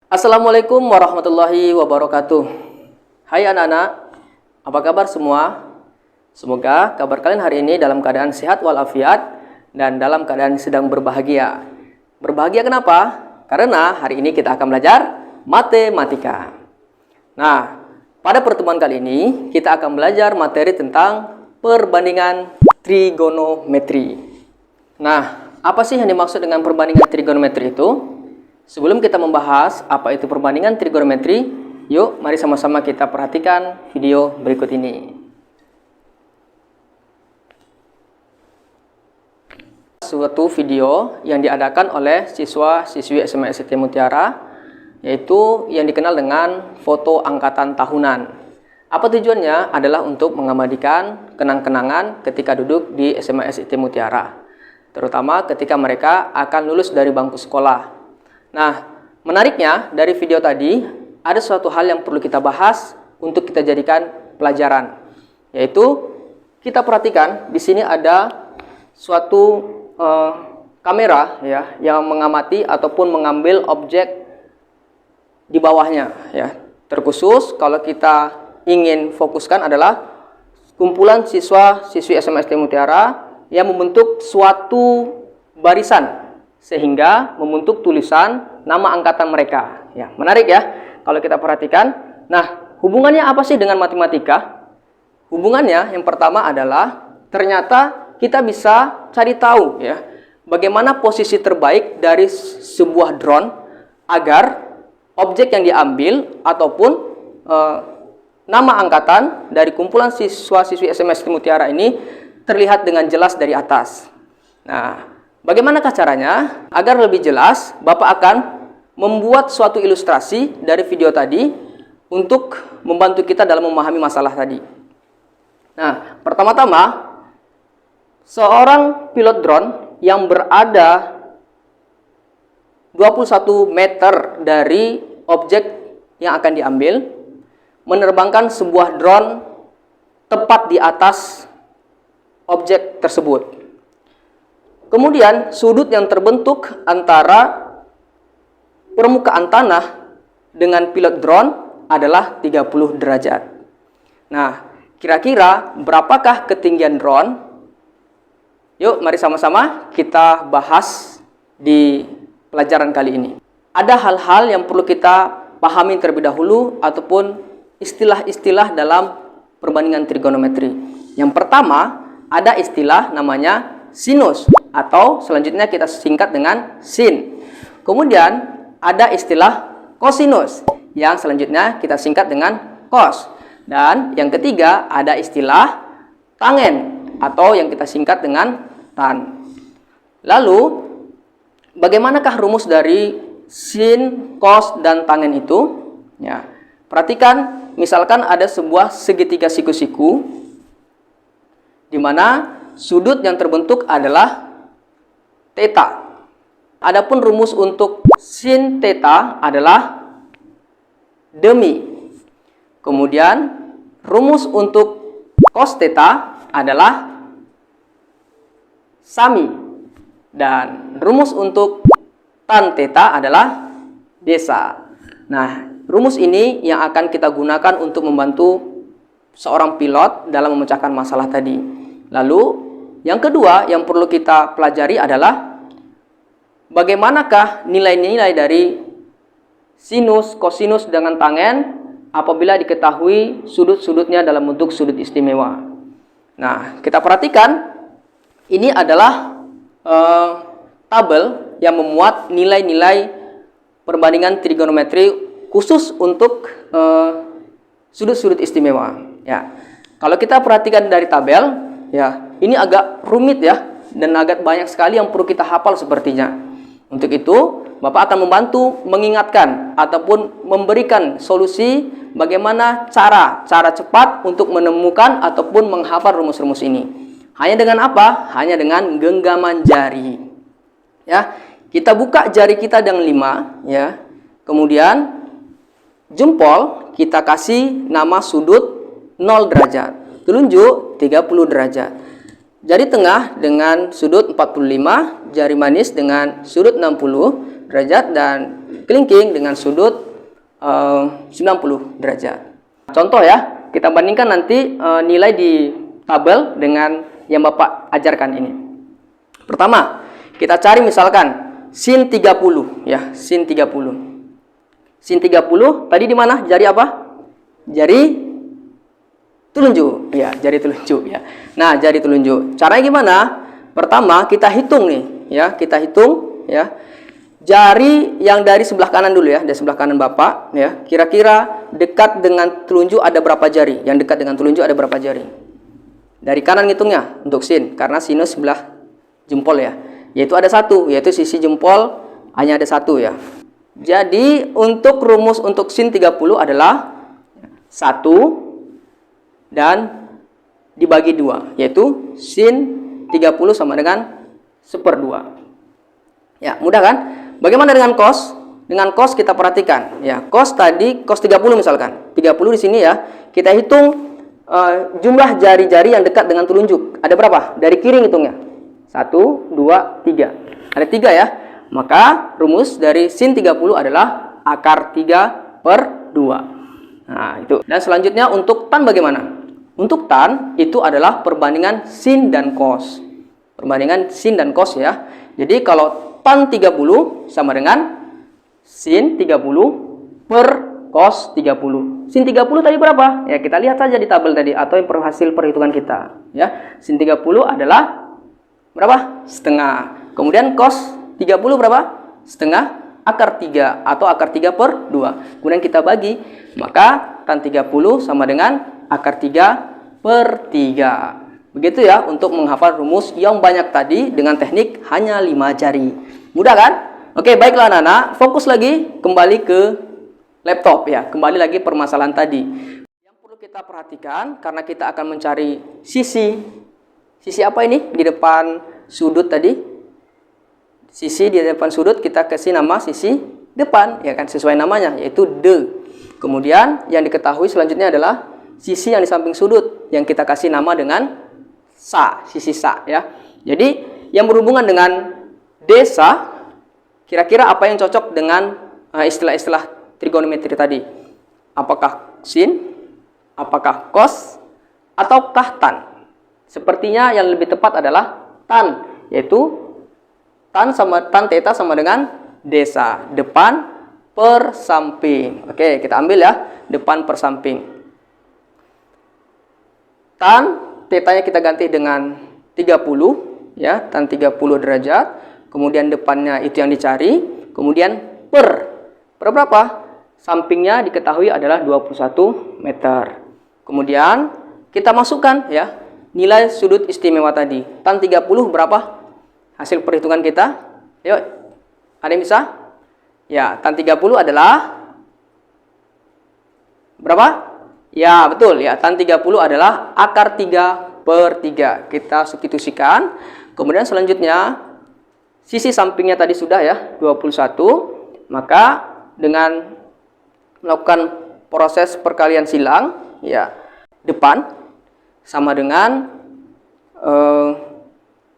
Assalamualaikum warahmatullahi wabarakatuh. Hai anak-anak, apa kabar semua? Semoga kabar kalian hari ini dalam keadaan sehat walafiat dan dalam keadaan sedang berbahagia. Berbahagia kenapa? Karena hari ini kita akan belajar matematika. Nah, pada pertemuan kali ini kita akan belajar materi tentang perbandingan trigonometri. Nah, apa sih yang dimaksud dengan perbandingan trigonometri itu? Sebelum kita membahas apa itu perbandingan trigonometri, yuk mari sama-sama kita perhatikan video berikut ini. Suatu video yang diadakan oleh siswa-siswi SMA SIT Mutiara, yaitu yang dikenal dengan foto angkatan tahunan. Apa tujuannya? Adalah untuk mengabadikan kenang-kenangan ketika duduk di SMA SIT Mutiara, terutama ketika mereka akan lulus dari bangku sekolah. Nah, menariknya dari video tadi ada suatu hal yang perlu kita bahas untuk kita jadikan pelajaran, yaitu kita perhatikan di sini ada suatu kamera ya yang mengamati ataupun mengambil objek di bawahnya ya. Terkhusus kalau kita ingin fokuskan adalah kumpulan siswa-siswi SMA ST Mutiara yang membentuk suatu barisan sehingga membentuk tulisan nama angkatan mereka. Ya, menarik ya kalau kita perhatikan. Nah, hubungannya apa sih dengan matematika? Hubungannya yang pertama adalah ternyata kita bisa cari tahu ya bagaimana posisi terbaik dari sebuah drone agar objek yang diambil ataupun nama angkatan dari kumpulan siswa-siswi SMA ST Mutiara ini terlihat dengan jelas dari atas. Nah, bagaimanakah caranya? Agar lebih jelas, Bapak akan membuat suatu ilustrasi dari video tadi untuk membantu kita dalam memahami masalah tadi. Nah, pertama-tama, seorang pilot drone yang berada 21 meter dari objek yang akan diambil menerbangkan sebuah drone tepat di atas objek tersebut. Kemudian sudut yang terbentuk antara permukaan tanah dengan pilot drone adalah 30 derajat. Nah, kira-kira berapakah ketinggian drone? Yuk, mari sama-sama kita bahas di pelajaran kali ini. Ada hal-hal yang perlu kita pahami terlebih dahulu ataupun istilah-istilah dalam perbandingan trigonometri. Yang pertama, ada istilah namanya sinus atau selanjutnya kita singkat dengan sin. Kemudian ada istilah kosinus yang selanjutnya kita singkat dengan cos. Dan yang ketiga ada istilah tangen atau yang kita singkat dengan tan. Lalu bagaimanakah rumus dari sin, cos, dan tangen itu? Ya, perhatikan misalkan ada sebuah segitiga siku-siku di mana sudut yang terbentuk adalah theta. Adapun rumus untuk sin theta adalah demi. Kemudian rumus untuk cos theta adalah sami. Dan rumus untuk tan theta adalah desa. Nah, rumus ini yang akan kita gunakan untuk membantu seorang pilot dalam memecahkan masalah tadi. Lalu yang kedua yang perlu kita pelajari adalah bagaimanakah nilai-nilai dari sinus, kosinus, dengan tangen apabila diketahui sudut-sudutnya dalam bentuk sudut istimewa. Nah, kita perhatikan ini adalah tabel yang memuat nilai-nilai perbandingan trigonometri khusus untuk sudut-sudut istimewa. Ya, kalau kita perhatikan dari tabel, ya, ini agak rumit ya, dan agak banyak sekali yang perlu kita hafal sepertinya. Untuk itu, Bapak akan membantu mengingatkan ataupun memberikan solusi bagaimana cara cepat untuk menemukan ataupun menghafal rumus-rumus ini. Hanya dengan apa? Hanya dengan genggaman jari. Ya, kita buka jari kita dengan 5, ya. Kemudian jempol kita kasih nama sudut 0 derajat. Telunjuk 30 derajat. Jari tengah dengan sudut 45, jari manis dengan sudut 60, derajat dan kelingking dengan sudut 90 derajat. Contoh ya, kita bandingkan nanti nilai di tabel dengan yang Bapak ajarkan ini. Pertama, kita cari misalkan sin 30 ya, sin 30. Sin 30 tadi di mana? Jari apa? Jari telunjuk. Ya, jari telunjuk ya. Nah, jari telunjuk. Caranya gimana? Pertama, kita hitung nih ya, kita hitung ya. Jari yang dari sebelah kanan dulu ya, dari sebelah kanan Bapak ya. Kira-kira dekat dengan telunjuk ada berapa jari? Yang dekat dengan telunjuk ada berapa jari? Dari kanan ngitungnya untuk sin, karena sinus sebelah jempol ya. Yaitu ada satu, yaitu sisi jempol hanya ada satu ya. Jadi untuk rumus untuk sin 30 adalah 1 dan dibagi 2, yaitu sin 30 sama dengan 1/2. Ya, mudah kan? Bagaimana dengan cos? Dengan cos kita perhatikan ya. Cos tadi cos 30 misalkan. 30 di sini ya. Kita hitung jumlah jari-jari yang dekat dengan telunjuk. Ada berapa? Dari kiri hitungnya. 1 2 3. Ada 3 ya. Maka rumus dari sin 30 adalah akar 3/2. Nah, itu. Dan selanjutnya untuk tan bagaimana? Untuk tan itu adalah perbandingan sin dan cos. Perbandingan sin dan cos ya. Jadi kalau tan 30 sama dengan sin 30 per cos 30. Sin 30 tadi berapa? Ya, kita lihat saja di tabel tadi atau yang hasil perhitungan kita ya. Sin 30 adalah berapa? Setengah. Kemudian cos 30 berapa? Setengah akar 3 atau akar 3/2. Kemudian kita bagi, maka tan 30 sama dengan akar 3/3. Begitu ya untuk menghafal rumus yang banyak tadi dengan teknik hanya 5 jari. Mudah kan? Oke, baiklah anak-anak, fokus lagi kembali ke laptop ya. Kembali lagi permasalahan tadi. Yang perlu kita perhatikan karena kita akan mencari sisi apa ini di depan sudut tadi? Sisi di depan sudut kita kasih nama sisi depan ya kan, sesuai namanya yaitu D. Kemudian yang diketahui selanjutnya adalah sisi yang di samping sudut yang kita kasih nama dengan sa, sisi sa ya. Jadi yang berhubungan dengan desa, kira-kira apa yang cocok dengan istilah-istilah trigonometri tadi? Apakah sin, apakah cos, ataukah tan? Sepertinya yang lebih tepat adalah tan, yaitu tan theta sama dengan desa, depan per samping. Oke, kita ambil ya, depan per samping. Tan tetanya kita ganti dengan 30 ya, tan 30 derajat. Kemudian depannya itu yang dicari, kemudian per berapa? Sampingnya diketahui adalah 21 meter. Kemudian kita masukkan ya nilai sudut istimewa tadi. Tan 30 berapa? Hasil perhitungan kita. Yuk, ada yang bisa? Ya, tan 30 adalah berapa? Ya, betul ya. Tan 30 adalah akar 3/3. Kita substitusikan. Kemudian selanjutnya sisi sampingnya tadi sudah ya, 21. Maka dengan melakukan proses perkalian silang ya, depan sama dengan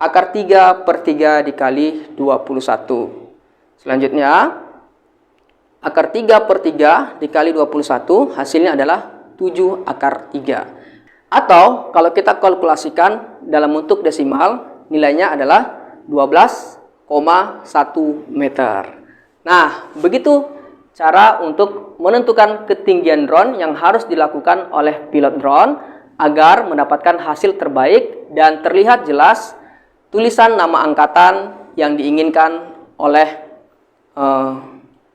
akar 3/3 dikali 21. Selanjutnya akar 3/3 dikali 21 hasilnya adalah 7 akar 3. Atau kalau kita kalkulasikan dalam bentuk desimal, nilainya adalah 12,1 meter. Nah, begitu cara untuk menentukan ketinggian drone yang harus dilakukan oleh pilot drone agar mendapatkan hasil terbaik dan terlihat jelas tulisan nama angkatan yang diinginkan oleh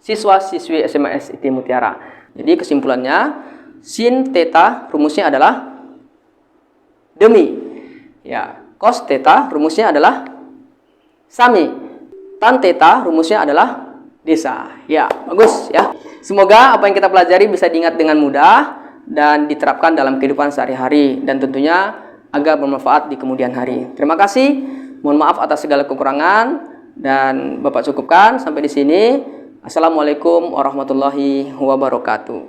siswa-siswi SMA SIT Mutiara. Jadi kesimpulannya, sin theta rumusnya adalah demi. Ya, cos theta rumusnya adalah sami. Tan theta rumusnya adalah desa. Ya, bagus ya. Semoga apa yang kita pelajari bisa diingat dengan mudah dan diterapkan dalam kehidupan sehari-hari dan tentunya agar bermanfaat di kemudian hari. Terima kasih. Mohon maaf atas segala kekurangan dan Bapak cukupkan sampai di sini. Assalamualaikum warahmatullahi wabarakatuh.